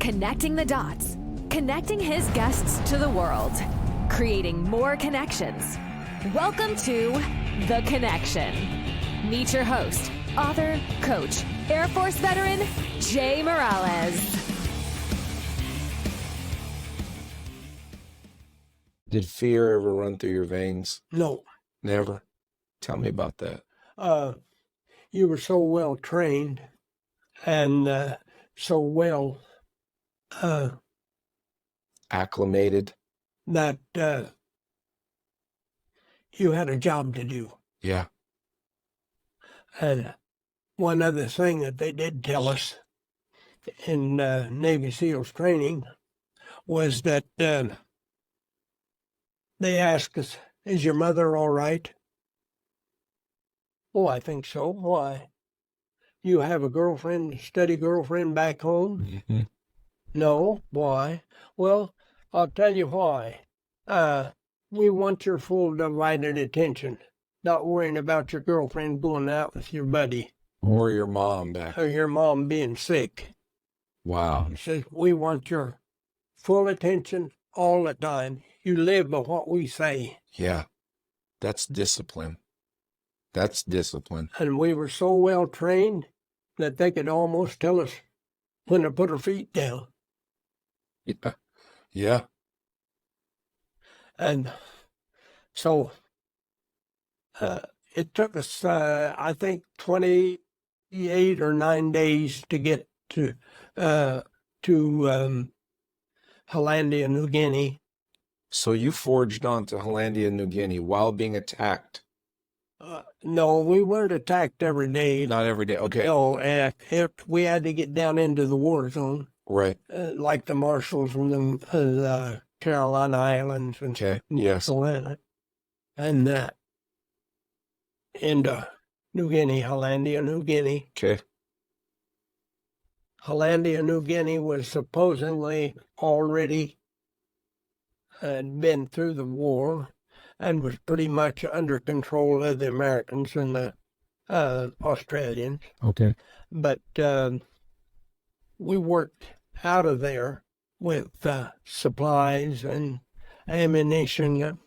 connecting the dots, connecting his guests to the world, creating more connections. Welcome to The Connection. Meet your host, author, coach, Air Force veteran, Jay Morales. Did fear ever run through your veins? No. Never? Tell me about that. You were so well trained and so well Acclimated? that you had a job to do. Yeah. And one other thing that they did tell us in Navy SEALs training was that they asked us, "Is your mother all right?" "Oh, I think so." "Why? You have a girlfriend, steady girlfriend back home?" Mm-hmm. "No." "Why?" "Well, I'll tell you why. We want your full divided attention, not worrying about your girlfriend going out with your buddy. Or your mom back. Or your mom being sick." Wow. He says, "We want your full attention all the time. You live by what we say." Yeah. That's discipline. That's discipline. And we were so well trained that they could almost tell us when to put our feet down. Yeah. Yeah. And so it took us, I think, 28 or 9 days to get to Hollandia, New Guinea. So you forged on to Hollandia, New Guinea while being attacked? No, we weren't attacked every day. Not every day. Okay. No, we had to get down into the war zone. Right. Like the marshals from the Carolina Islands and Okay. Yes. Atlanta. And into New Guinea, Hollandia, New Guinea. Okay. Hollandia, New Guinea was supposedly already had been through the war and was pretty much under control of the Americans and the Australians. Okay. But we worked out of there with supplies and ammunition.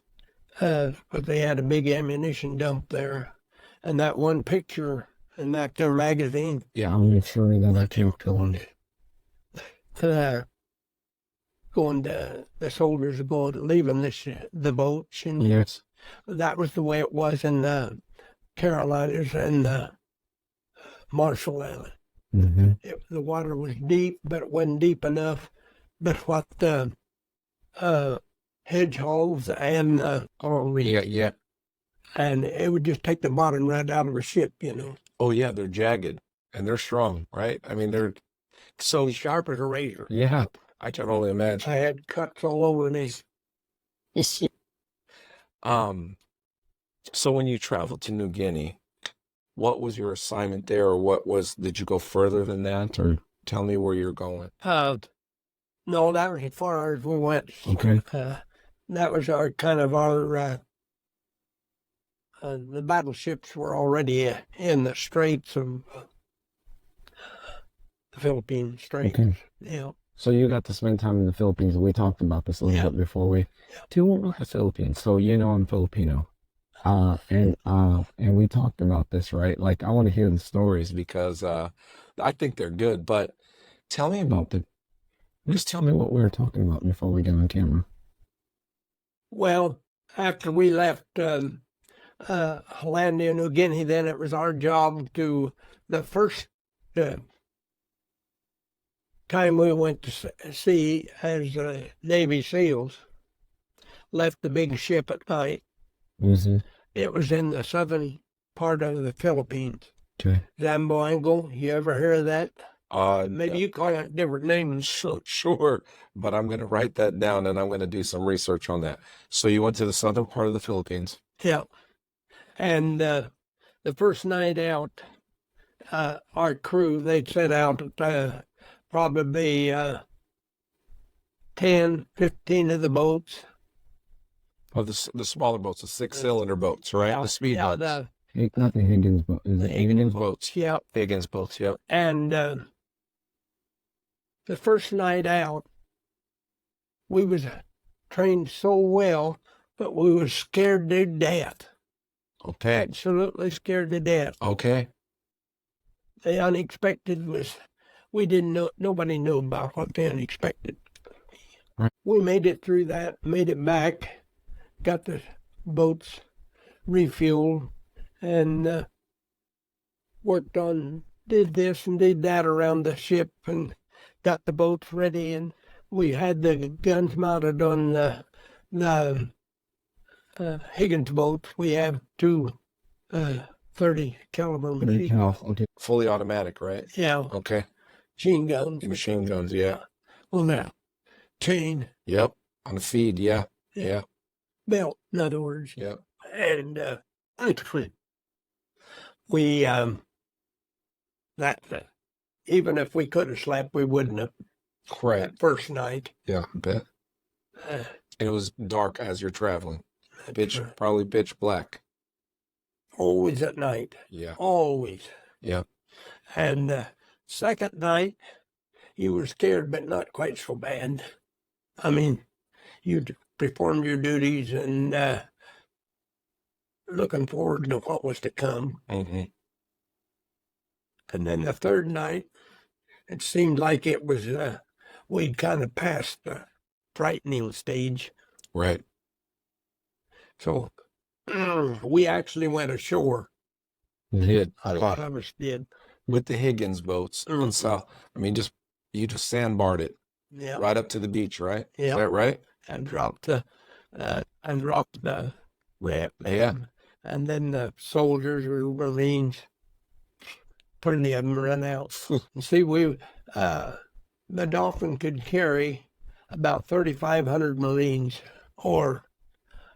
But they had a big ammunition dump there. And that one picture in that their magazine. Yeah, I'm referring to that too. Going to the soldiers leaving the boats. And yes. That was the way it was in the Carolinas and the Marshall Islands. Mm-hmm. The water was deep, but it wasn't deep enough. But what the hedgehogs and Yeah. And it would just take the bottom right out of a ship, you know. Oh yeah, they're jagged and they're strong, right? I mean, they're so sharp as a razor. Yeah, I can only imagine. I had cuts all over me. So when you traveled to New Guinea, what was your assignment there, or did you go further than that, or tell me where you're going? No, that was as far as we went. Okay. That was our the battleships were already in the straits of the Philippine Straits. Okay. Yeah. So you got to spend time in the Philippines. We talked about this a little bit before we to the Philippines. So you know I'm Filipino. And we talked about this, right? Like I want to hear the stories Because I think they're good, but tell me about just tell me what we were talking about before we get on camera. Well, after we left Hollandia, New Guinea, then it was our job to, the first time we went to sea as Navy SEALs, left the big ship at night. Mm-hmm. It was in the southern part of the Philippines. Okay. Zamboanga, you ever hear of that? Maybe yeah. you call it different names. Sure, but I'm going to write that down and I'm going to do some research on that. So you went to the southern part of the Philippines. Yeah. And the first night out, our crew, they'd set out probably 10, 15 of the boats. Oh, the smaller boats, the 6-cylinder boats, right? The speed boats. Not the Higgins boat. Is it Higgins boats? Yeah. Higgins boats, yep. And the first night out, we was trained so well, but we was scared to death. Okay. Absolutely scared to death. Okay. The unexpected was, we didn't know, nobody knew about what the unexpected. Right. We made it through that, made it back, got the boats refueled, and worked on, did this and did that around the ship, and got the boats ready, and we had the guns mounted on the Higgins boats. We have two 30 caliber machine, Okay. Fully automatic, right? yeah, Okay. machine guns. Machine guns, yeah. Well, now, chain, Yep. On the feed, yeah. Yeah. belt, in other words. Yep. And we, even if we could have slept, we wouldn't have. Right. That first night. Yeah, I bet. Uh, And it was dark as you're traveling. that's Probably pitch black. always at night. Yeah. Always. Yeah. And second night, you were scared, but not quite so bad. I mean, you performed your duties and looking forward to what was to come. Mm-hmm. And then the third night, it seemed like it was, we'd kind of passed the frightening stage. Right. So we actually went ashore. You did. A lot of us did. With the Higgins boats. Mhm. So, I mean, you just sandbarred it Yeah. right up to the beach, right? Yeah. Is that right? And dropped the whip. Yeah. And then the soldiers or Marines, plenty of them run out. And see, the Dolphin could carry about 3,500 Marines or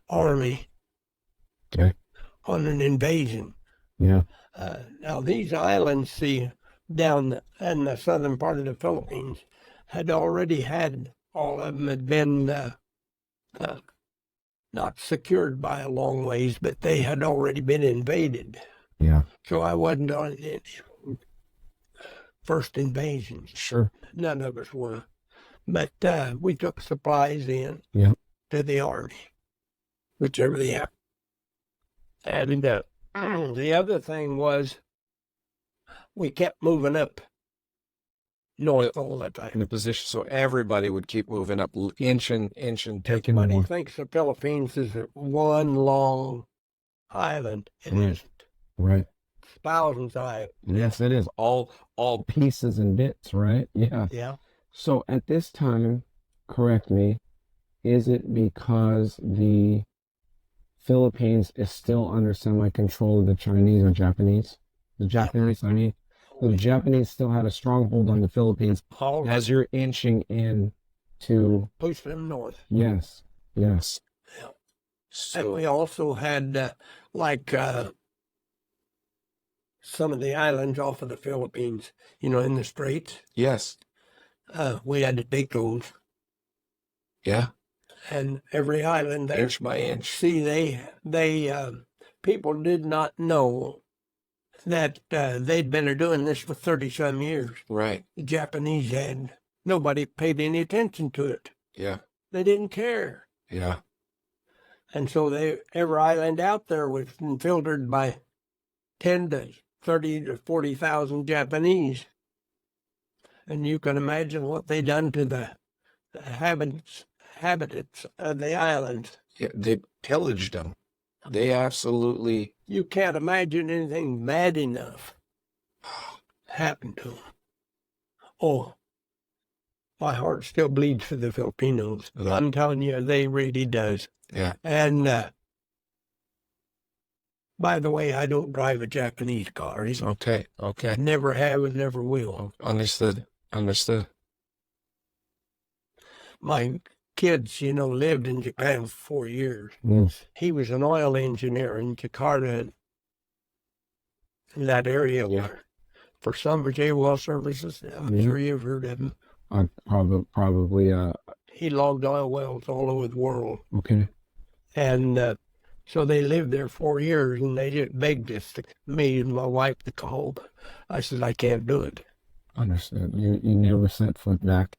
Army Okay. on an invasion. Yeah. Now, these islands, see, down in the southern part of the Philippines, had already had, all of them had been not secured by a long ways, but they had already been invaded. Yeah. So I wasn't on any first invasions. Sure. None of us were. But we took supplies in Yeah. to the Army, whichever they have. And the other thing was we kept moving up north all the In time. the position, so everybody would keep moving up inch and Taking Everybody more. thinks the Philippines is one long island. It Right. isn't. Right. Thousands of islands. Yes, it is. All pieces and bits, right? Yeah. Yeah. So at this time, correct me, is it because the Philippines is still under semi-control of the Chinese or Japanese? The Japanese, I mean, the Japanese still had a stronghold on the Philippines All as you're inching in to, push them north. yes, yes, And So, we also had some of the islands off of the Philippines, in the Straits. yes. We had to take those. Yeah. And every island there. Inch by inch. See, they people did not know that they'd been doing this for 30-some years. Right. The Japanese had. Nobody paid any attention to it. Yeah. They didn't care. Yeah. And so every island out there was filtered by 10 to 30 to 40,000 Japanese. And you can imagine what they done to the habitants of the islands. Yeah. They pillaged them. They absolutely. You can't imagine anything bad enough happened to them. Oh, my heart still bleeds for the Filipinos. Yeah. I'm telling you, they really does. Yeah. And by the way, I don't drive a Japanese car. Okay. Okay. Never have and never will. Understood. Understood. My kids, lived in Japan for 4 years. yes, He was an oil engineer in Jakarta, in that area Yeah. for some J-Well services. I'm Yeah. sure you've heard of him. I probably, He logged oil wells all over the world. okay, And so they lived there 4 years, and they just begged us, me and my wife, to go home. I said, I can't do it. Understood. You never set foot back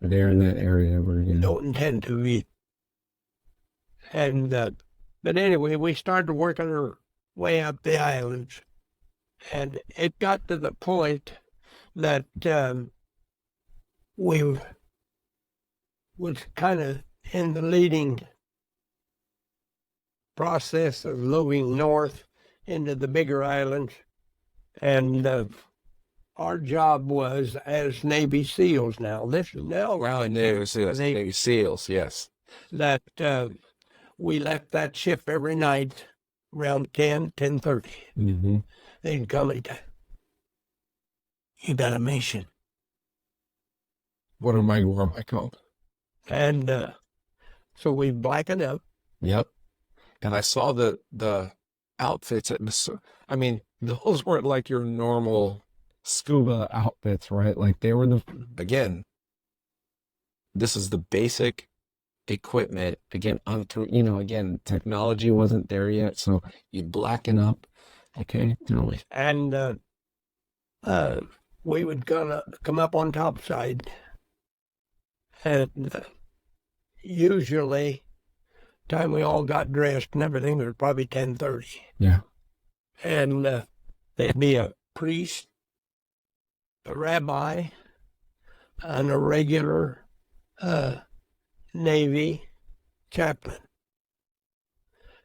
there in that area ever again. Don't intend to eat. And, but anyway, we started working our way up the islands. And it got to the point that we was kind of in the leading process of moving north into the bigger islands. And our job was as Navy SEALs now. This is now Navy SEAls, yes. that we left that ship every night around 10:30. Mm-hmm. They'd come and you got a mission. What am I called? And so we blackened up. Yep. And I saw the outfits I mean, those weren't like your normal Scuba outfits, right? Like they were again, this is the basic equipment. Again, again, technology wasn't there yet, so you blacken up. Okay, tell me. And we would come up on top side. And usually, time we all got dressed and everything, it was probably 10:30. Yeah. And there'd be a priest, a rabbi, and a regular Navy chaplain.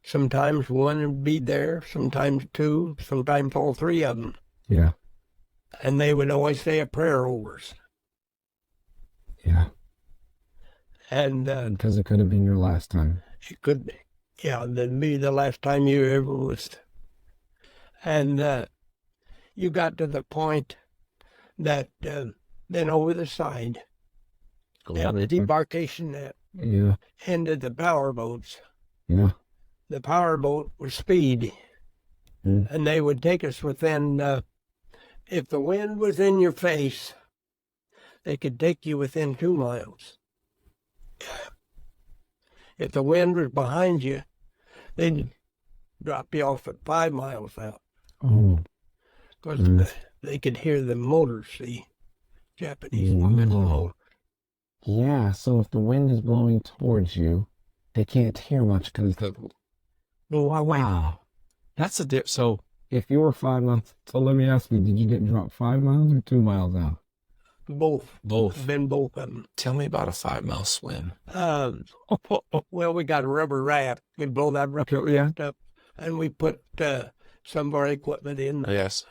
Sometimes one would be there, sometimes two, sometimes all three of them. Yeah. And they would always say a prayer over us. Yeah. And because it could have been your last time. it could, that'd be the last time you ever was. And you got to the point that then over the side, the debarkation net ended the power boats. Yeah. The power boat was speed, and they would take us within, if the wind was in your face, they could take you within 2 miles. If the wind was behind you, they'd drop you off at 5 miles out. Oh. Because they could hear the motors, the Japanese motor. Yeah, so if the wind is blowing towards you, they can't hear much because wow. That's a dip. So if you were 5 miles, so let me ask you, did you get dropped 5 miles or 2 miles out? Both. Both. Been both of them. Tell me about a 5-mile swim. Well, we got a rubber raft. We blow that rubber raft up, and we put some of our equipment in. Yes.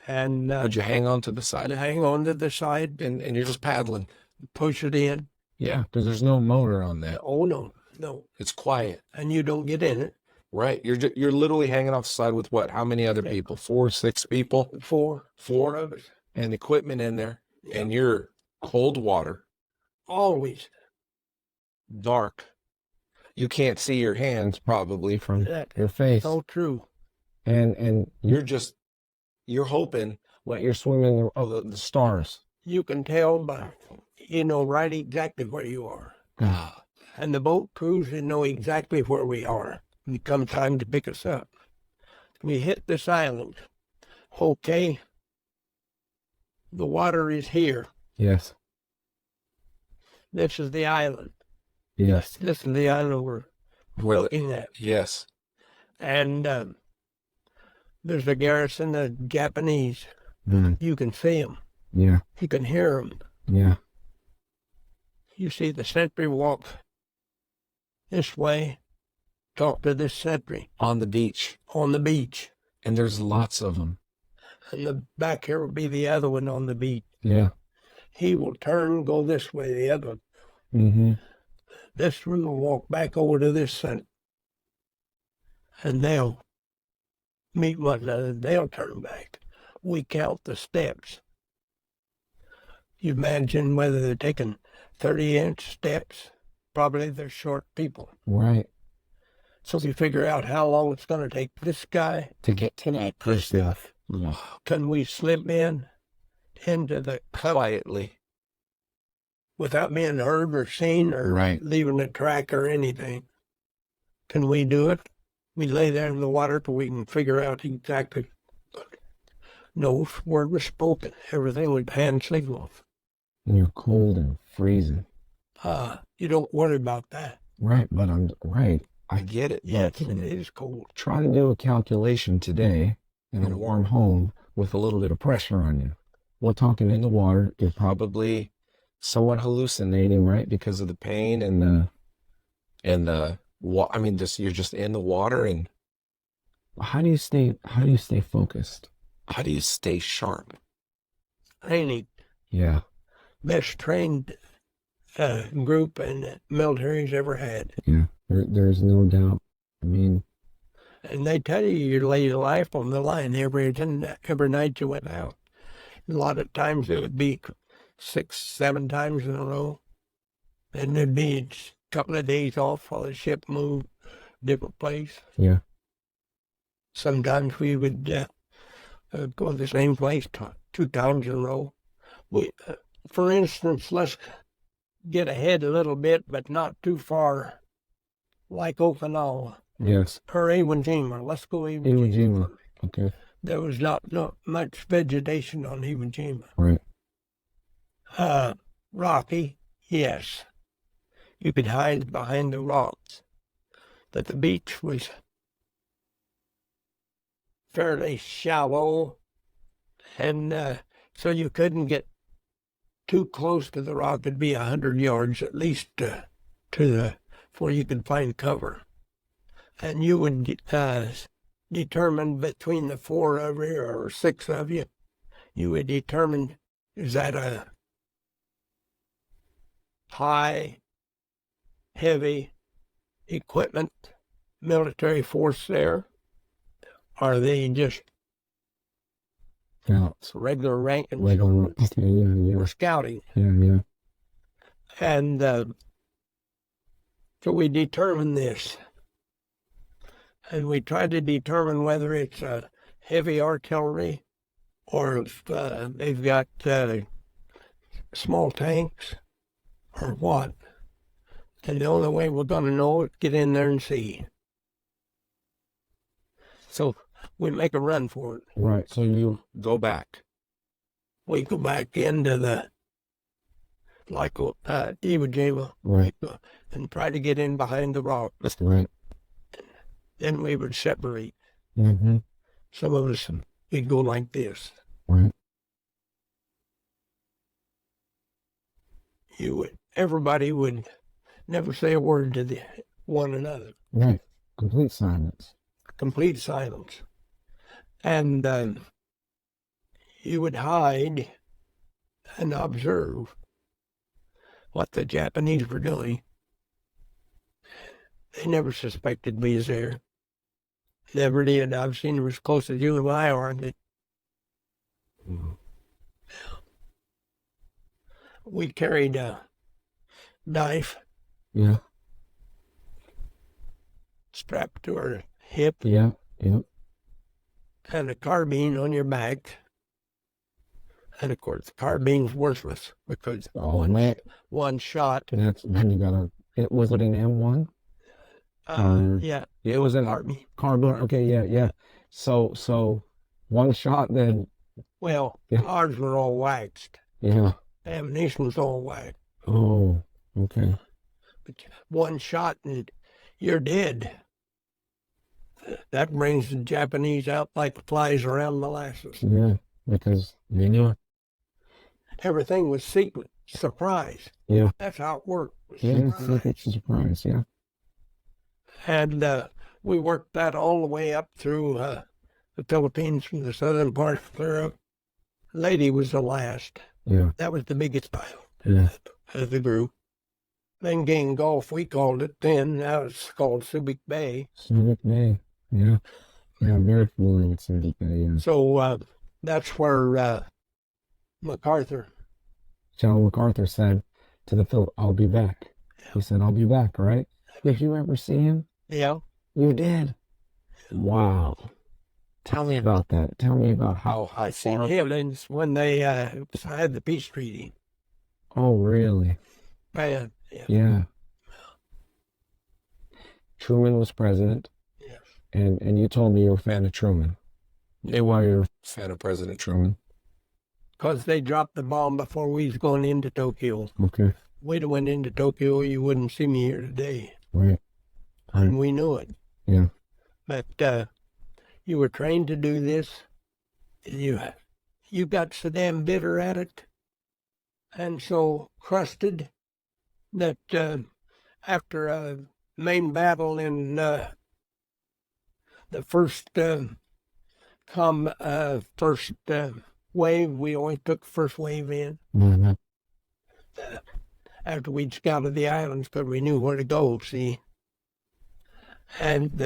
And would you hang on to the side? hang on to the side And you're just paddling. push it in. Yeah, because there's no motor on that. Oh, no. It's quiet. And you don't get in it. Right. You're literally hanging off the side with what? How many other people? 4, 6 people? Four of us. And equipment in there. Yeah. And you're cold water. Always. Dark. You can't see your hands probably from your face. So true. And you're hoping what you're swimming the stars. You can tell by, right exactly where you are. Ah. And the boat crews know exactly where we are. It comes time to pick us up. We hit this island. Okay. The water is here. Yes. This is the island. Yes. This is the island we're looking at. Yes. And there's a garrison of Japanese. You can see them. Yeah. You can hear them. Yeah. You see the sentry walk this way, talk to this sentry. On the beach. On the beach. And there's lots of them. And the back here will be the other one on the beach. Yeah. He will turn, go this way, the other one. Mm-hmm. This one will walk back over to this side. And they'll meet one another. They'll turn back. We count the steps. You imagine whether they're taking 30-inch steps. Probably they're short people. Right. So you figure out how long it's going to take this guy to get to that person. Can we slip into the quietly without being heard or seen or leaving a track or anything? Can we do it? We lay there in the water till we can figure out exactly. No word was spoken. Everything was hand signals. And you're cold and freezing. You don't worry about that. Right, but I'm right. I get it. Yes, But it is cold. try to do a calculation today in a warm home with a little bit of pressure on you. We're talking in the water. you're probably somewhat hallucinating, right? Because of the pain and I mean, you're just in the water, and How do you stay focused? how do you stay sharp? Any Yeah. best trained group and the military's ever had. Yeah. There's no doubt. I mean, And they tell you lay your life on the line every night you went out. A lot of times it would be 6, 7 times in a row. And there'd be a couple of days off while the ship moved different place. yeah. Sometimes we would go to the same place 2 times in a row. For instance, let's get ahead a little bit, but not too far, like Okinawa Yes. or Iwo Jima. Let's go Iwo Iwo Jima. Jima. Okay. There was not much vegetation on Iwo Jima. Right. Rocky, yes. You could hide behind the rocks. But the beach was fairly shallow, and so you couldn't get too close to the rock. It'd be 100 yards at least before you could find cover. And you would determine between the 4 of you or 6 of you, you would determine, is that a high, heavy equipment military force there? Are they just Yeah. regular ranking Like on. Yeah. or scouting? Yeah. And so we determine this. And we try to determine whether it's heavy artillery or if they've got small tanks or what. And the only way we're going to know is get in there and see. So we make a run for it. Right. So you go back. We go back into the, like Iwo Jima, Right. and try to get in behind the rock. Right. Then we would separate. Mm-hmm. Some of us, we'd go like this. Right. Everybody would never say a word to one another. Right. Complete silence. Complete silence. And you would hide and observe what the Japanese were doing. They never suspected we was there. Never did. I've seen them as close as you and I are. We carried a knife Yeah. strapped to our hip Yeah. Yep. and a carbine on your back. And of course, the carbine's worthless because Oh man. one shot. Then you gotta. Was it an M1? Yeah, It was an carbine. carbine. Okay. Yeah. So one shot. Then. Well, Yeah. ours were all waxed. Yeah. Ammunition was all waxed. Oh. Okay. But one shot and you're dead. That brings the Japanese out like flies around molasses. Yeah. Because you knew it. Everything was secret, surprise. Yeah. That's how it worked. Was Yeah. surprise. It's a surprise. Yeah. And we worked that all the way up through the Philippines from the southern part clear up. Lady was the last. Yeah. That was the biggest pile Yeah. of the group. Then Gang Gulf, we called it then. Now it's called Subic Bay. Civic Bay. Yeah. Yeah. Very familiar with Civic Bay. Yeah. So that's where MacArthur. General MacArthur said to the Philip, "I'll be back." He said, "I'll be back." Right? Did you ever see him? Yeah. You did. Wow. Tell me about that. Tell me about how I saw him. Yeah, when they signed the peace treaty. Oh, really? Yeah. Yeah. Truman was president, Yes. and you told me you were a fan of Truman. Hey, why you're a fan of President Truman? because they dropped the bomb before we was going into Tokyo. Okay. We'd have went into Tokyo, you wouldn't see me here today. Right. And we knew it. Yeah. But you were trained to do this. You got so damn bitter at it and so crusted that after a main battle in the first wave, we only took the first wave in. Mm-hmm. After we'd scouted the islands, because we knew where to go, see. And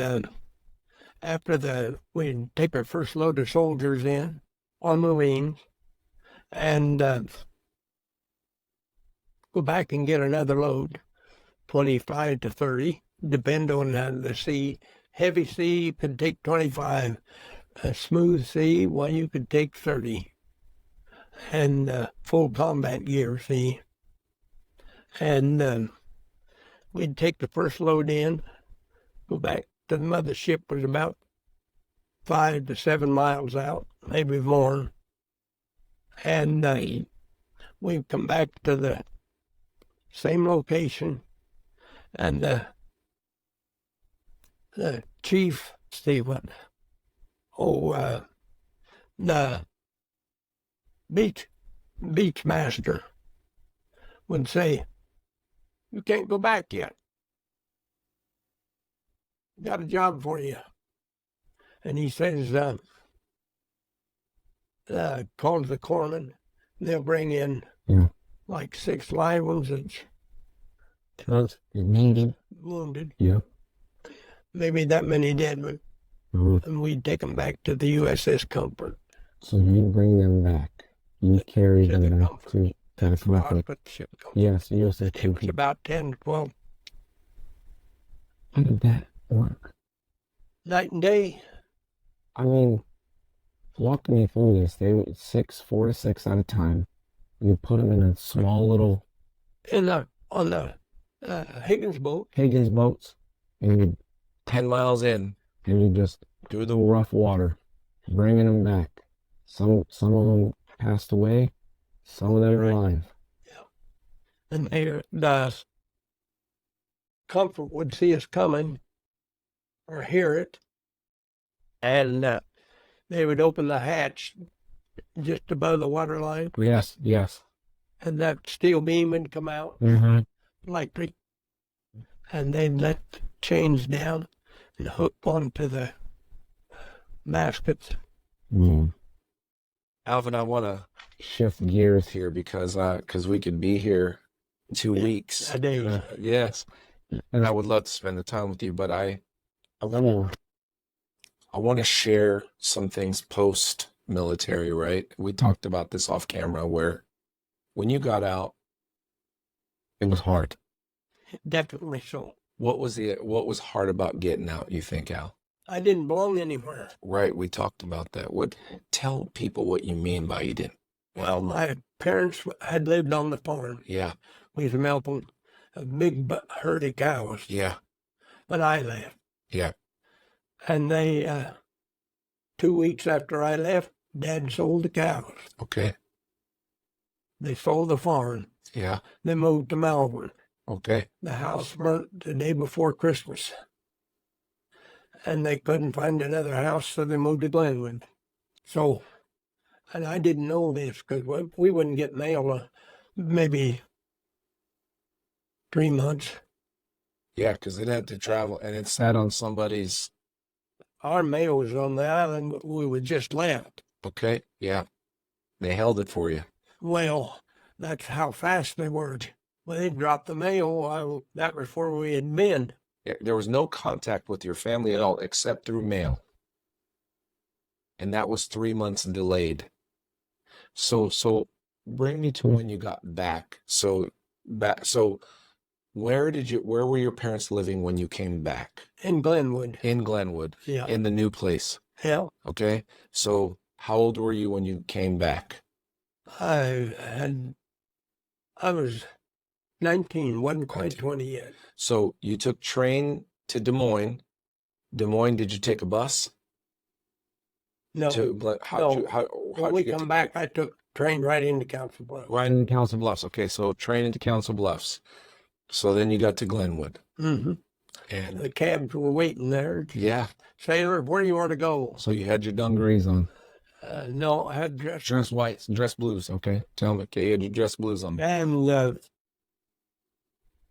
after we'd take our first load of soldiers in on Marines and go back and get another load, 25 to 30, depend on the sea. Heavy sea could take 25. A smooth sea, well, you could take 30. And full combat gear, see. And we'd take the first load in, go back to the mothership, was about 5 to 7 miles out, maybe more. And we'd come back to the same location, and the chief, Stephen, the beach master would say, "You can't go back yet. Got a job for you." And he says, calls the corpsman. They'll bring in like 6 live ones that's wounded. Yeah. Maybe that many dead, but and we'd take them back to the USS Comfort. So you bring them back. You carry To the them back Comfort. to That's the what Comfort. put the ship Comfort. Yes, USS It was Comfort. about 10 to 12. How did that work? Night and day. I mean, walk me through this. They were 4 to 6 at a time. You put them in a small little On the Higgins boat. Higgins boats, and you 10 miles in. just through the rough water, bringing them back. Some of them passed away. Some of them are alive. And the Comfort would see us coming or hear it, and they would open the hatch just above the waterline, Yes, yes. and that steel beam would come out, Mm-hmm. electric, and they'd let the chains down and hook onto the baskets. Mm. Alvin, I want to Shift gears here. here because we could be here 2 weeks. A day. Yes. And I would love to spend the time with you, but I want to share some things post-military, right? We talked about this off camera where when you got out, it was hard. Definitely so. What was hard about getting out, you think, Al? I didn't belong anywhere. Right, we talked about that. Tell people what you mean by you didn't. Well, my parents had lived on the farm. Yeah, We was milking a big herd of cows, yeah, but I left. yeah. And they, 2 weeks after I left, Dad sold the cows. Okay, They sold the farm. yeah, They moved to Melbourne. okay. The house burnt the day before Christmas. And they couldn't find another house, so they moved to Glenwood. So, and I didn't know this because we wouldn't get mail maybe 3 months. Yeah, because it had to travel and it sat on somebody's. Our mail was on the island, but we were just left. Okay, yeah. They held it for you. Well, that's how fast they were. Well, they dropped the mail. That was where we had been. Yeah, there was no contact with your family at all except through mail. And that was 3 months delayed. So bring me to when you got back. So where were your parents living when you came back? In Glenwood. In Glenwood, Yeah. in the new place. Yeah. Okay. So how old were you when you came back? I was 19, wasn't quite 19. 20 yet. So you took train to Des Moines. Des Moines, did you take a bus? No, How'd when we you get come back, I took train right into Council Bluffs. right into Council Bluffs? Okay, so train into Council Bluffs. So then you got to Glenwood. Mm-hmm. And The cabs were waiting there. yeah. Sailor, where do you want to go? So you had your dungarees on. No, I had Dress whites, dress blues. Okay, tell me. Okay, you had your dress blues on. And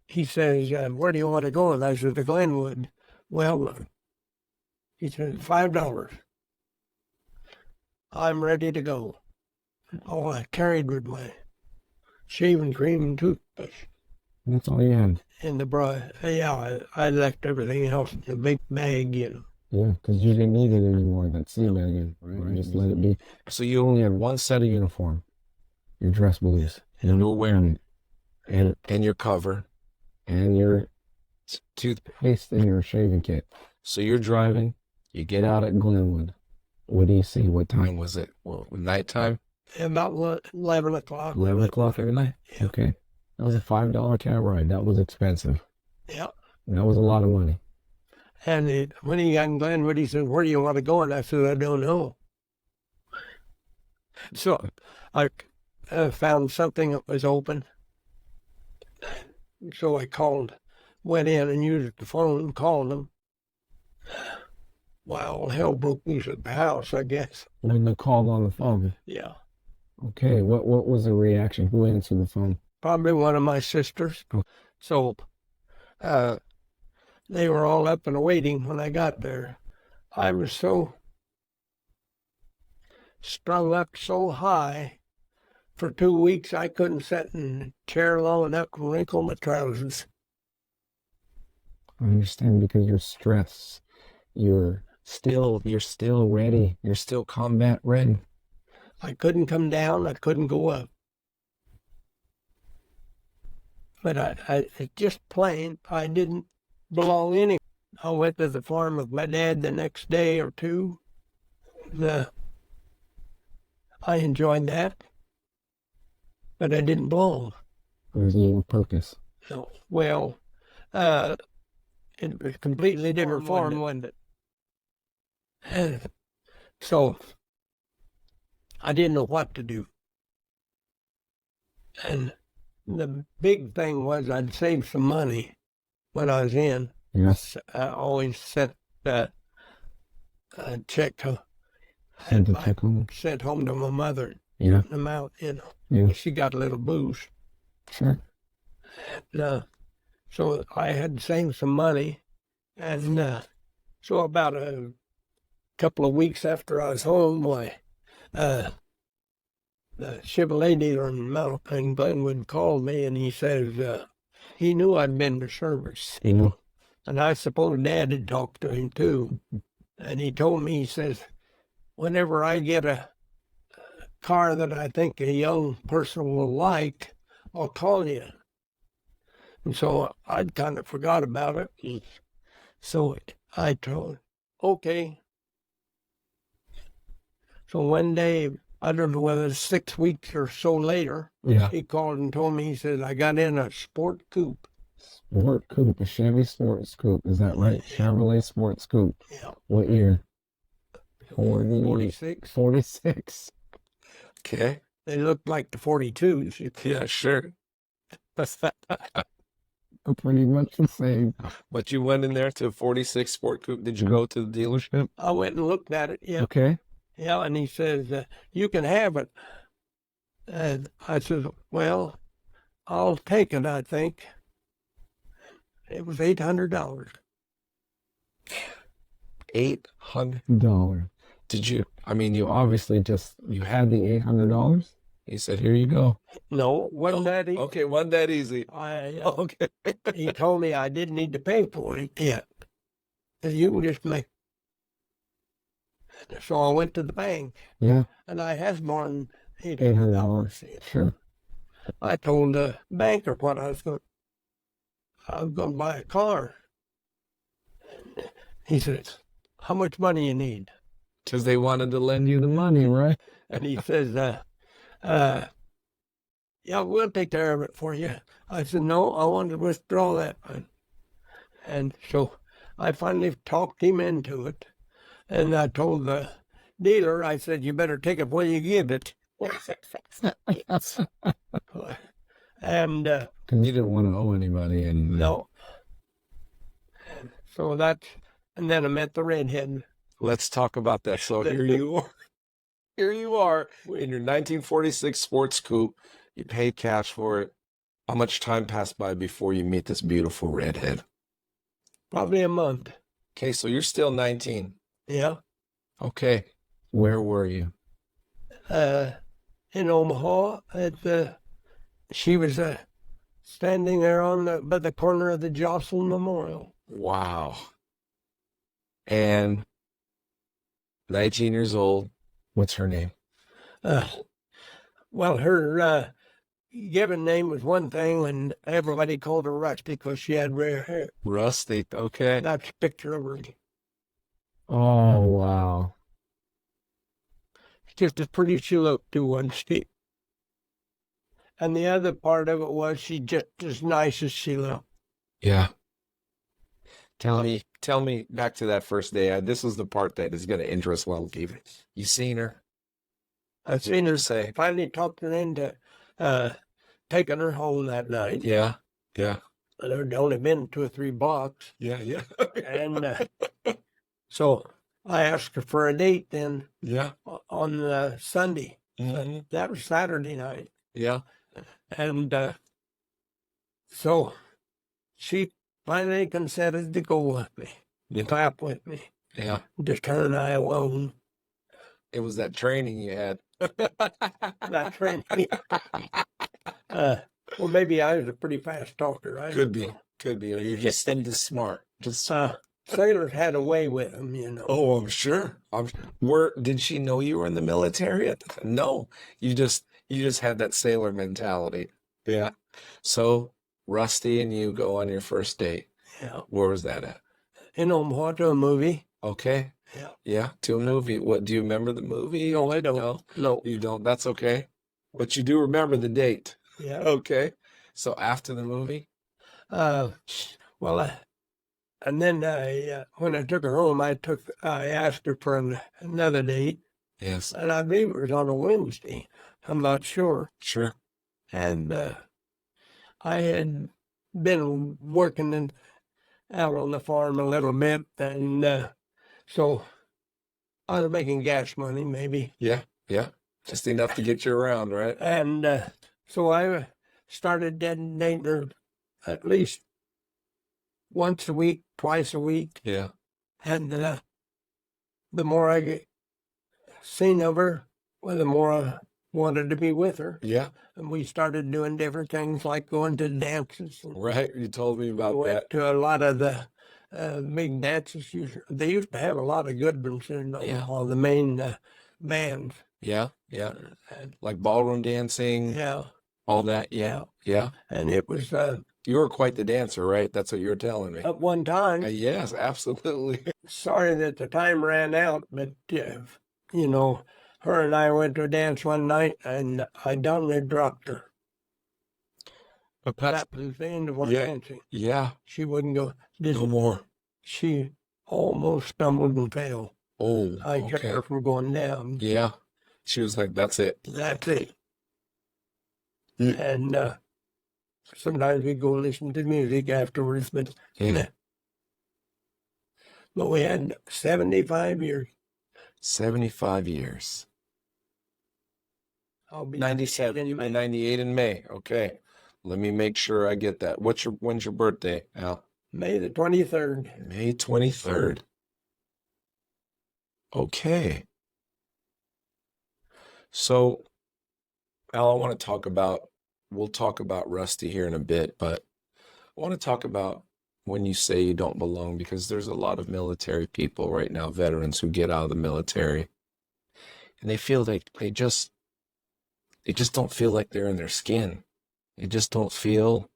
he says, where do you want to go? And I said, to Glenwood. Well, he said, $5. I'm ready to go. All I carried was my shaving cream and toothbrush. That's all you had. And the brush. Yeah, I left everything else in a big bag, you know. Yeah, because you didn't need it anymore, that sea bagging. Right? Just let it be. So you only had one set of uniform, Your dress blues. And you were wearing it. and your cover, And your toothpaste. and your shaving kit. So you're driving. You get out at Glenwood. What do you see? What Time time? was it? Well, nighttime. About 11 o'clock. 11 o'clock every night? Yeah. Okay. That was a $5 cab ride. That was expensive. Yeah. That was a lot of money. And when he got in Glenwood, he said, where do you want to go? And I said, I don't know. So I found something that was open. So I went in and used the phone and called them. Well, hell broke loose at the house, I guess. When they called on the phone. Yeah. Okay, what was the reaction? Who answered the phone? Probably one of my sisters. So they were all up and waiting when I got there. I was so strung up so high for 2 weeks I couldn't sit in a chair long enough to wrinkle my trousers. I understand, because you're stressed. You're still ready. You're still combat ready. I couldn't come down. I couldn't go up. But I just plain, I didn't belong anywhere. I went to the farm with my dad the next day or two. I enjoyed that, but I didn't belong. It was a little purpose. No. Well, it was a completely different farm, wasn't it? And so I didn't know what to do. And the big thing was I'd saved some money when I was in. Yes. I always sent a check to Sent the check home. sent home to my mother. Yeah. An amount, you know. Yeah. She got a little boost. Sure. So I had saved some money, and so about a couple of weeks after I was home, the Chevrolet dealer in Glenwood called me, and he says he knew I'd been to service. You know. And I suppose Dad had talked to him too. And he told me, he says, whenever I get a car that I think a young person will like, I'll call you. And so I'd kind of forgot about it. So I told, okay. So one day, I don't know whether it's 6 weeks or so later, Yeah. he called and told me, he said, I got in a sport coupe. Sport coupe, a Chevy Sports Coupe. Is that right? Chevrolet Sports Coupe. Yeah. What year? 46. 46. Okay. They looked like the 42s. Yeah, sure. Pretty much the same. But you went in there to 46 Sport Coupe. Did you go to the dealership? I went and looked at it. Yeah. Okay. Yeah. And he says, you can have it. And I said, well, I'll take it, I think. It was $800. $800. Did you? I mean, You obviously you had the $800. he said, here you go. No, wasn't that easy? Okay, wasn't that easy? Okay. He told me I didn't need to pay for it yet. You can just make. So I went to the bank, Yeah. and I had more than $800. Sure. I told the banker what I was going to buy a car. He said, how much money you need? Because they wanted to lend you the Money, right? And he says, yeah, we'll take care of it for you. I said, no, I want to withdraw that one. And so I finally talked him into it. And I told the dealer, I said, you better take it when you give it. And And you didn't want to owe anybody. And no. So that's, and then I met the redhead. Let's talk about that. So here you are. Here you are in your 1946 sports coupe. You paid cash for it. How much time passed by before you meet this beautiful redhead? Probably a month. Okay, so you're still 19. Yeah. Okay. Where were you? In Omaha she was standing there by the corner of the Jocelyn Memorial. Wow. And 19 years old. What's her name? Well, her given name was one thing, and everybody called her Rustic because she had rare hair. Rustic. Okay. That's a picture of her. oh, wow. Just as pretty as she looked to one stick. And the other part of it was she just as nice as she looked. Yeah. Tell me back to that first day. This is the part that is going to interest Wellkeep. You seen her? I seen her Say. finally talked her into taking her home that night. Yeah. Yeah. There'd only been 2 or 3 blocks. Yeah. Yeah. And so I asked her for a date then Yeah. on Sunday. Mhm. That was Saturday night. Yeah. And so she finally consented to go with me, Yeah. clap with me, Yeah. just her and I alone. It was that training you had. That training. Well, maybe I was a pretty fast talker. I Could don't be. know. Could be. Or you're just smart. Just Sailors had a way with them, you know. Oh, I'm sure. Did she know you were in the military at the time? No. You just had that sailor mentality. Yeah. So Rusty and you go on your first date. Yeah. Where was that at? In Omaha to a movie. Okay. Yeah. Yeah, to a movie. What, do you remember the movie? No, I don't. No, No. you don't. That's okay. But you do remember the date. Yeah. Okay. So after the movie? Well, and then when I took her home, I asked her for another date, Yes. and I believe it was on a Wednesday. I'm not sure. Sure. And I had been working out on the farm a little bit, and so I was making gas money, maybe. Yeah. Yeah. Just enough to get you around, right? And so I started dating her at least once a week, twice a week. Yeah. And the more I get seen of her, well, the more I wanted to be with her. Yeah. And we started doing different things like going to dances. And Right. You told me about went that. to a lot of the big dances. They used to have a lot of good ones in all the main bands. Yeah. Yeah. And, Like ballroom dancing, yeah. all that. Yeah. Yeah. And it was You were quite the dancer, right? That's what you were telling me. at one time. Yes, absolutely. Sorry that the time ran out, but you know, her and I went to a dance one night, and I done dropped her. But That was the end of our Yeah. dancing. yeah, She wouldn't go. no more. She almost stumbled and fell. Oh, I kept okay. her from going down. Yeah. She was like, that's it. That's it. Mm. And sometimes we go listen to music afterwards, but Yeah. we had 75 years. 75 years. I'll be 97 in May. 98 in May. Okay. Let me make sure I get that. When's your birthday, Al? May the 23rd. May 23rd. Okay. So, Al, we'll talk about Rusty here in a bit, but I want to talk about when you say you don't belong, because there's a lot of military people right now, veterans who get out of the military, and they feel they just don't feel like they're in their skin. They just don't feel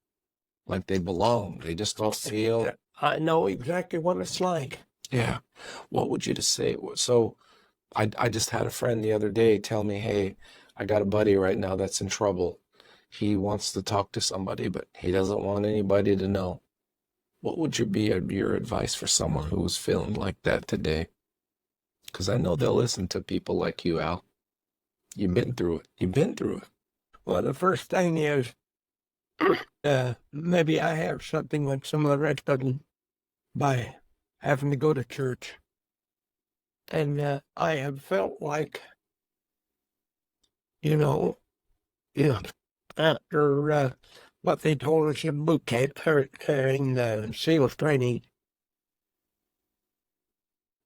like they belong. They just don't feel. I know exactly what it's like. Yeah. What would you to say? So I just had a friend the other day tell me, hey, I got a buddy right now that's in trouble. He wants to talk to somebody, but he doesn't want anybody to know. What would be your advice for someone who was feeling like that today? Because I know they'll listen to people like you, Al. You've been through it. You've been through it. Well, the first thing is, maybe I have something with some of the rest of them by having to go to church. And I have felt like, after what they told us in boot camp, in SEALs training,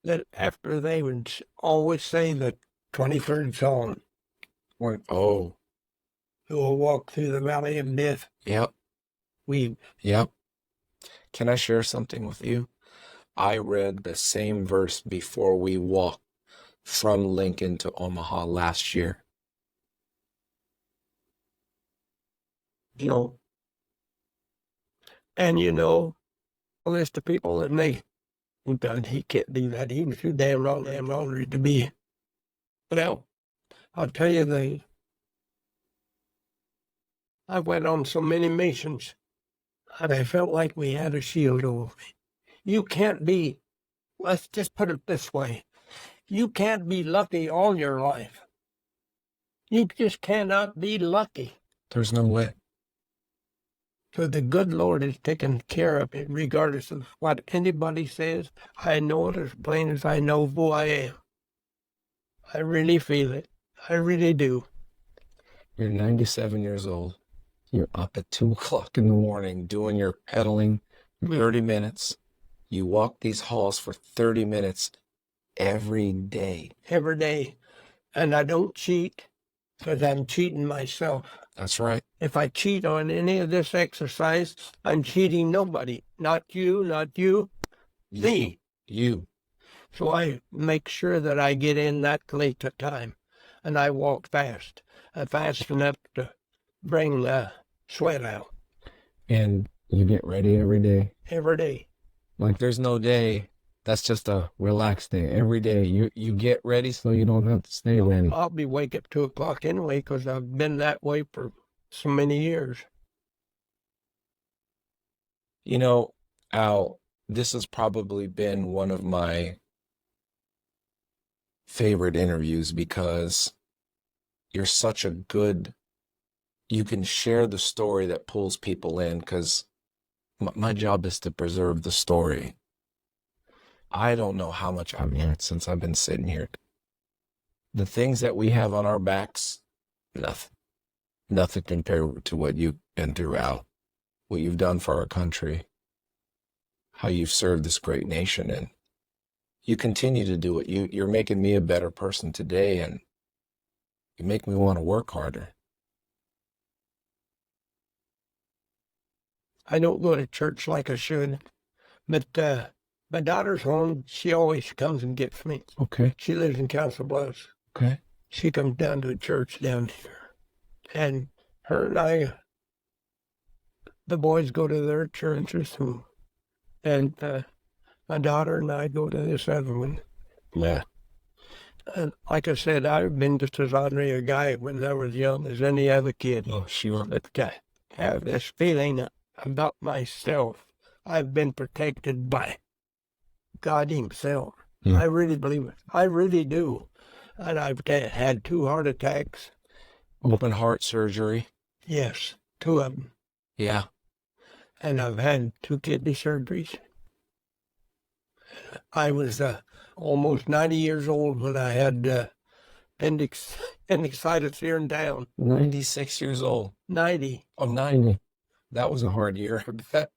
that after they would always say the 23rd Psalm, Oh, who will walk through the valley of death, yep, we yep. Can I share something with you? I read the same verse before we walked from Lincoln to Omaha last year. And well, there's the people that he can't do that. He was too damn wrong to be. Well, I'll tell you, I went on so many missions, and I felt like we had a shield over me. You can't be, let's just put it this way, you can't be lucky all your life. You just cannot be lucky. There's no way. So the good Lord is taking care of it, regardless of what anybody says. I know it as plain as I know who I am. I really feel it. I really do. You're 97 years old. You're up at 2 o'clock in the morning doing your pedaling 30 minutes. You walk these halls for 30 minutes every day. Every day. And I don't cheat because I'm cheating myself. That's right. If I cheat on any of this exercise, I'm cheating nobody. Not you, me. You. So I make sure that I get in that late a time. And I walk fast. Fast enough to bring the sweat out. And you get ready every day? Every day. Like there's no day that's just a relaxed day. Every day you get ready so you don't have to stay ready. I'll be awake at 2 o'clock anyway because I've been that way for so many years. Al, this has probably been one of my favorite interviews because you're such a good, you can share the story that pulls people in because my job is to preserve the story. I don't know how much I've learned since I've been sitting here. The things that we have on our backs, nothing compared to what you've been through, Al, what you've done for our country, how you've served this great nation, and you continue to do it. You're making me a better person today, and you make me want to work harder. I don't go to church like I should, but my daughter's home. She always comes and gets me. Okay. She lives in Council Bluffs. Okay. She comes down to a church down here. And her and the boys go to their churches, and my daughter and I go to this other one. Yeah. And like I said, I've been just as ordinary a guy when I was young as any other kid. Oh, sure. But I have this feeling about myself. I've been protected by God himself. Yeah. I really believe it. I really do. And I've had 2 heart attacks. Open heart surgery. Yes, 2 of them. Yeah. And I've had 2 kidney surgeries. I was almost 90 years old when I had appendicitis here and down. 96 years old. 90. Oh, 90. That was a hard year, I bet.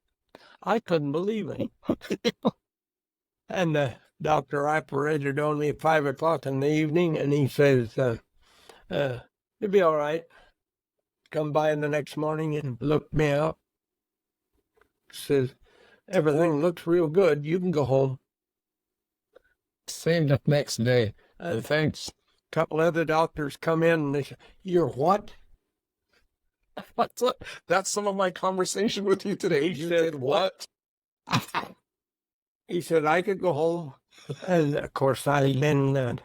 I couldn't believe it. And the doctor operated on me at 5 o'clock in the evening, and he says, you'll be all right. Come by in the next morning and looked me up. Says, everything looks real good. You can go home. Same the next day. Thanks. A couple other doctors come in and they say, you're what? That's some of my conversation with you today. You said what? He said I could go home. And of course, I'd been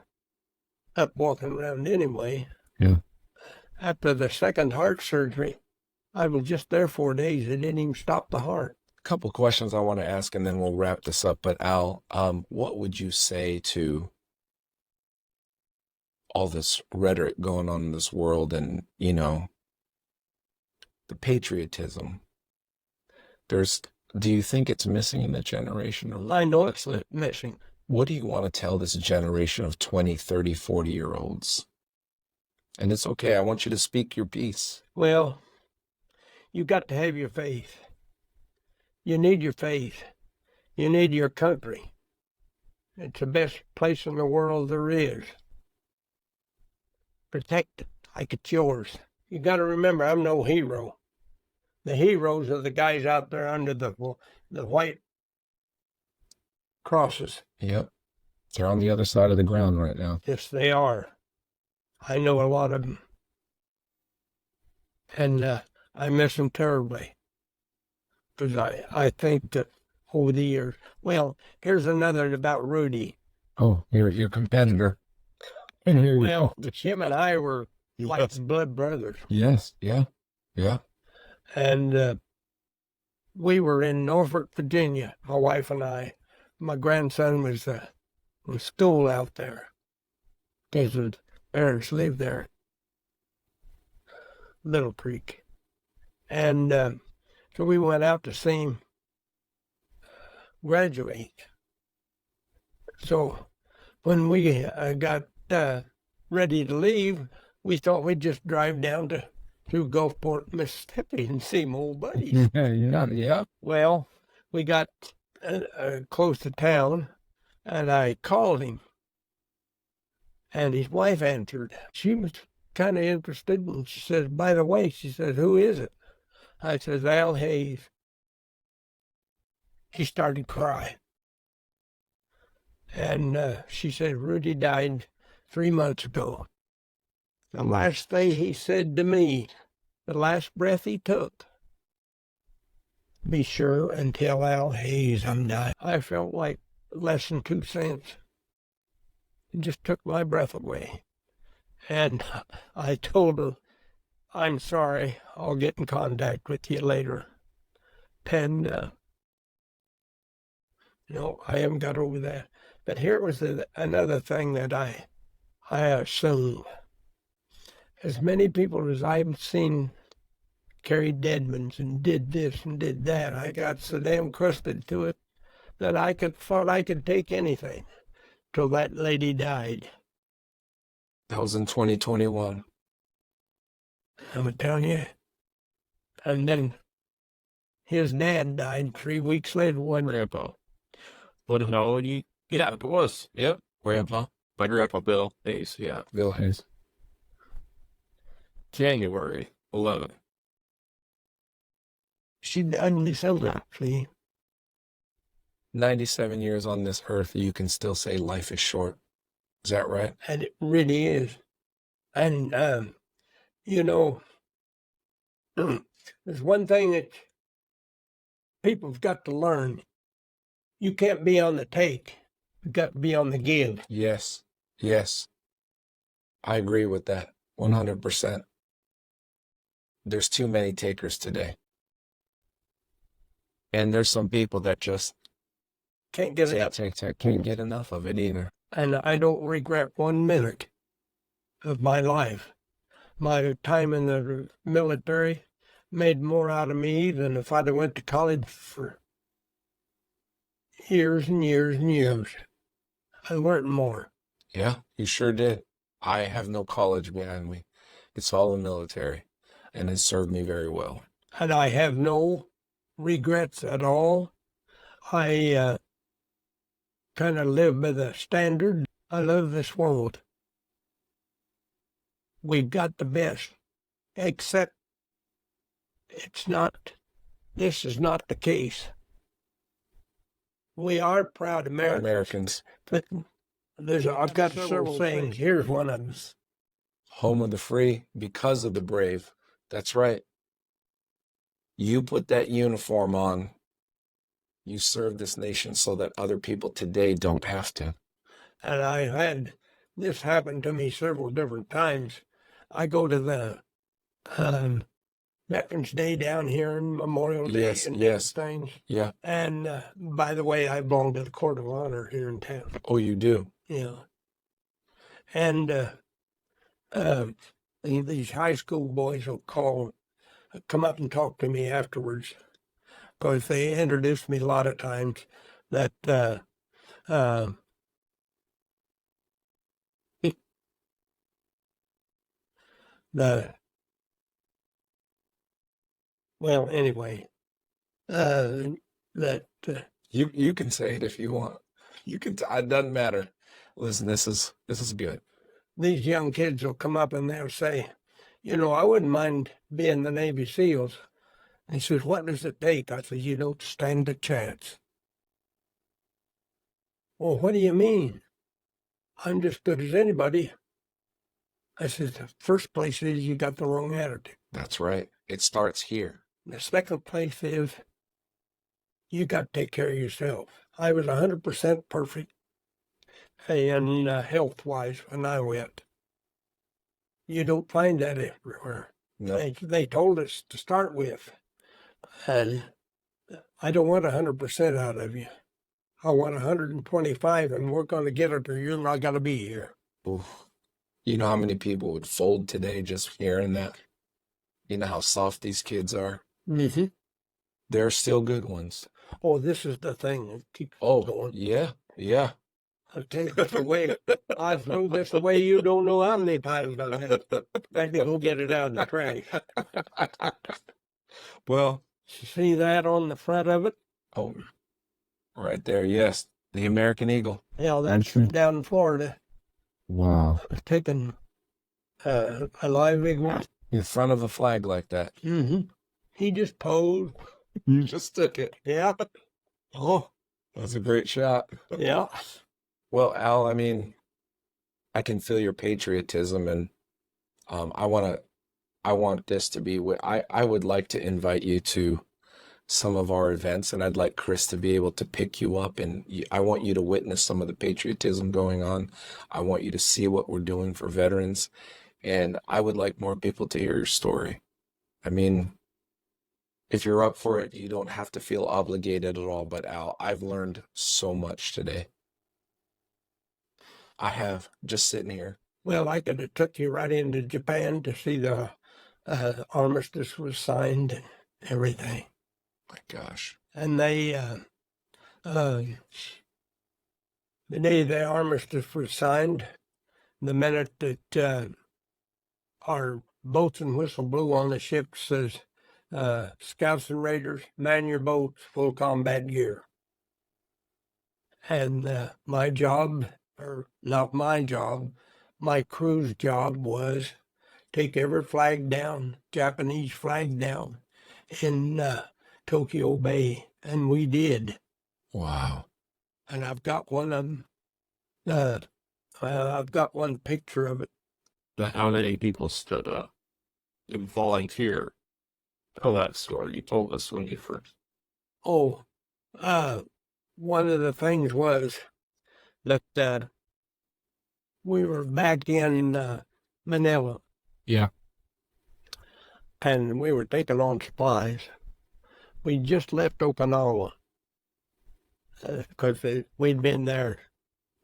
up walking around anyway. Yeah. After the second heart surgery, I was just there 4 days. It didn't even stop the heart. Couple questions I want to ask, and then we'll wrap this up. But Al, what would you say to all this rhetoric going on in this world, and you know, the patriotism. Do you think it's missing in the generation? Or I know it's missing. what do you want to tell this generation of 20, 30, 40-year-olds? And it's okay. I want you to speak your piece. Well, you got to have your faith. You need your faith. You need your country. It's the best place in the world there is. Protect it like it's yours. You got to remember, I'm no hero. The heroes are the guys out there under the white crosses. Yep. They're on the other side of the ground right now. Yes, they are. I know a lot of them. And I miss them terribly. Because I think that over the years... Well, here's another about Rudy. Oh, your competitor. And here you Well, go. him and I were like blood brothers. Yes, yeah, yeah. And we were in Norfolk, Virginia, my wife and I. My grandson was in school out there because his parents lived there, Little Creek. And so we went out to see him graduate. So when we got ready to leave, we thought we'd just drive down through Gulfport, Mississippi and see my old buddies. Yeah. Well, we got close to town, and I called him, and his wife answered. She was kind of interested, and she says, by the way, she says, who is it? I says, Al Hayes. She started crying. And she said, Rudy died 3 months ago. The last thing he said to me, the last breath he took, be sure and tell Al Hayes I'm dying. I felt like less than 2 cents. It just took my breath away. And I told her, I'm sorry, I'll get in contact with you later. And, no, I haven't got over that. But here was another thing that I assumed. As many people as I've seen carried deadmans and did this and did that, I got so damn crusted to it that I thought I could take anything till that lady died. That was in 2021. I'm telling you. And then his dad died 3 weeks later. Grandpa. What how old are you? Yeah, it was. Yep. Grandpa. My grandpa Bill Hayes, yeah. Bill Hayes. January 11th. She died in December, see? 97 years on this earth, you can still say life is short. Is that right? And it really is. And, you know, there's one thing that people've got to learn. You can't be on the take. You've got to be on the give. Yes. Yes. I agree with that 100%. There's too many takers today. And there's some people that just Can't get it up. can't get enough of it either. And I don't regret 1 minute of my life. My time in the military made more out of me than if I'd have went to college for years and years and years. I learned more. Yeah, you sure did. I have no college behind me. It's all the military, and it served me very well. And I have no regrets at all. I kind of live by the standard. I love this world. We've got the best, except this is not the case. We are proud Americans. But I've got several things. Here's one of them. Home of the free because of the brave. That's right. You put that uniform on. You serve this nation so that other people today don't have to. And I had this happen to me several different times. I go to the Veterans Day down here and Memorial Day and things. Yeah. And by the way, I belong to the Court of Honor here in town. Oh, you do? Yeah. And these high school boys will come up and talk to me afterwards, because they introduced me a lot of times that well, anyway, that You can say it if you want. You can. It doesn't matter. Listen, this is good. these young kids will come up and they'll say, I wouldn't mind being the Navy SEALs. And he says, what does it take? I said, you don't stand a chance. Well, what do you mean? I'm just good as anybody. I said, the first place is you got the wrong attitude. That's right. It starts here. The second place is you got to take care of yourself. I was 100% perfect and health-wise when I went. You don't find that everywhere. No. They told us to start with, and I don't want 100% out of you. I want 125, and we're going to get it, or you're not going to be here. Oof. You know how many people would fold today just hearing that? You know how soft these kids are? Mm-hmm. There are still good ones. Oh, this is the thing that keeps Oh, going. yeah. I'll tell you the way. I throw this away. You don't know how many times I've had to go get it out of the trash. Well, See that on the front of it? oh, right there. Yes. The American Eagle. Yeah, that's down in Florida. Wow. Taking a live eagle. In front of a flag like that. Mm-hmm. He just posed. You just took it. Yeah. Oh, That's a great shot. yeah. Well, Al, I mean, I can feel your patriotism, and I want this to be what I would like to invite you to some of our events, and I'd like Chris to be able to pick you up, and I want you to witness some of the patriotism going on. I want you to see what we're doing for veterans, and I would like more people to hear your story. I mean, if you're up for it, you don't have to feel obligated at all, but Al, I've learned so much today. I have, just sitting here. Well, I could have took you right into Japan to see the armistice was signed and everything. My gosh. And they, the day the armistice was signed, the minute that our boatswain whistle blew on the ship says, Scouts and Raiders, man your boats, full combat gear. And my job, or not my job, my crew's job was take every flag down, Japanese flag down in Tokyo Bay, and we did. Wow. And I've got one of them. I've got one picture of it. How many people stood up and volunteered? Tell that story. You told us when you first. Oh, one of the things was that we were back in Manila. Yeah. And we were taking on supplies. We just left Okinawa because we'd been there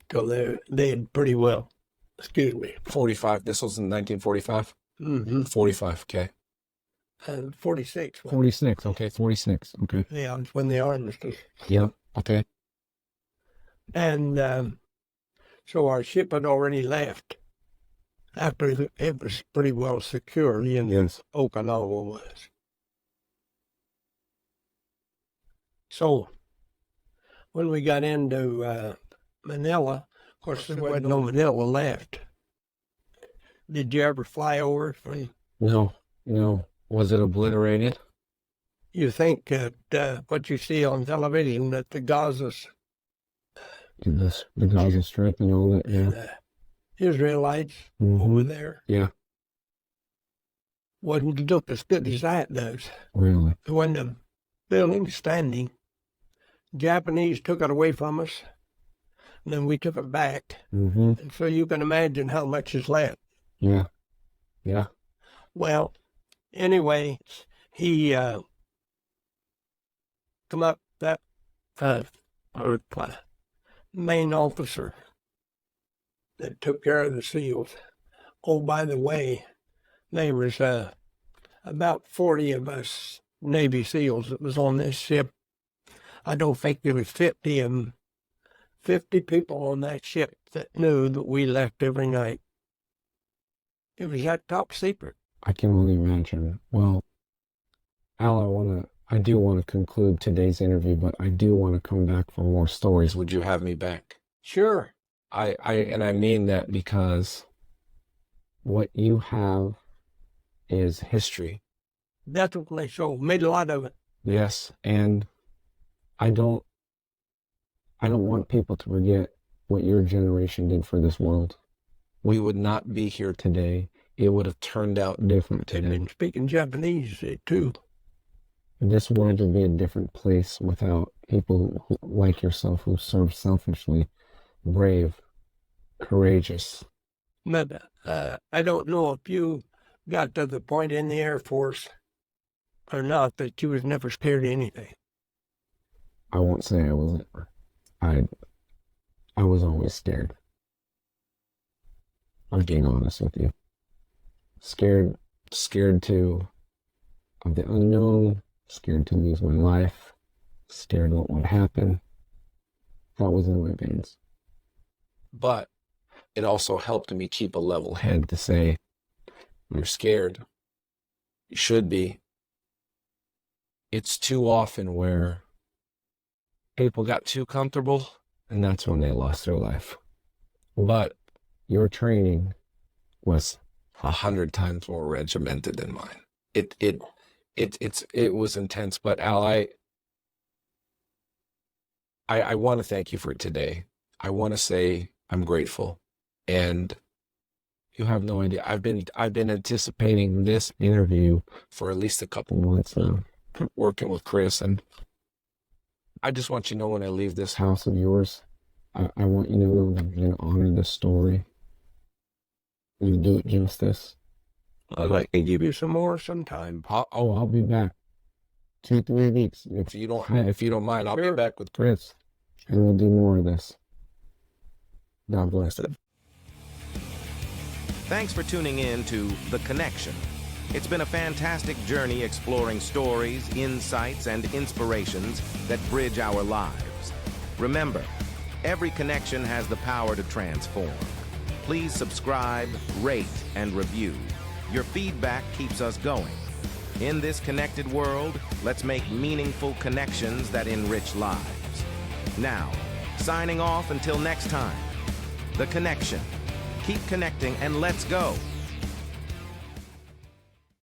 till they had pretty well. Excuse me. 45. This was in 1945? Mm-hmm. 45, okay. 46. 46. Okay, 46. Okay. Yeah, it's when the armistice. Yep. Okay. And so our ship had already left after it was pretty well secure. Yes. Okinawa was. So when we got into Manila, of course, there wasn't no Manila left. Did you ever fly over? No. Was it obliterated? You think that what you see on television, that the Gazas, The Gaza Strip and all that, yeah. Israelites Mhm. over there, Yeah, wouldn't look as good as that does. really. When the building's standing, Japanese took it away from us, and then we took it back. Mm-hmm. And so you can imagine how much is left. Yeah. Yeah. Well, anyway, he come up, that main officer that took care of the SEALs Oh, by the way, there was about 40 of us Navy SEALs that was on this ship. I don't think there was 50 of them. 50 people on that ship that knew that we left every night. It was that top secret. I can only imagine. Well, Al, I do want to conclude today's interview, but I do want to come back for more stories. Would you have me back? Sure. And I mean that because what you have is history. Definitely so. Made a lot of it. Yes, and I don't want people to forget what your generation did for this world. We would not be here today. It would have turned out different today. And speaking Japanese, too. This world would be a different place without people like yourself who serve selfishly, brave, courageous. But I don't know if you got to the point in the Air Force or not that you was never scared of anything. I won't say I wasn't. I was always scared. I'm being honest with you. Scared of the unknown, scared to lose my life, scared what would happen. That was in my veins. But it also helped me keep a level head. Had to say, You're scared. You should be. It's too often where people got too comfortable, and that's when they lost their life. but Your training was 100 times more regimented than mine. It was intense. But Al, I want to thank you for today. I want to say I'm grateful, and you have no idea. I've been anticipating this interview for at least a couple months now. working with Chris, and I just want you to know when I leave this house, House of yours, I want you to know that I'm going to honor this story. You do it justice. I'd like to give you some more sometime. I'll be back. 2-3 weeks. if you don't mind, I'll be back with Chris, and we'll do more of this. God bless it. Thanks for tuning in to The Connection. It's been a fantastic journey exploring stories, insights, and inspirations that bridge our lives. Remember, every connection has the power to transform. Please subscribe, rate, and review. Your feedback keeps us going. In this connected world, let's make meaningful connections that enrich lives. Now, signing off until next time. The Connection. Keep connecting and let's go.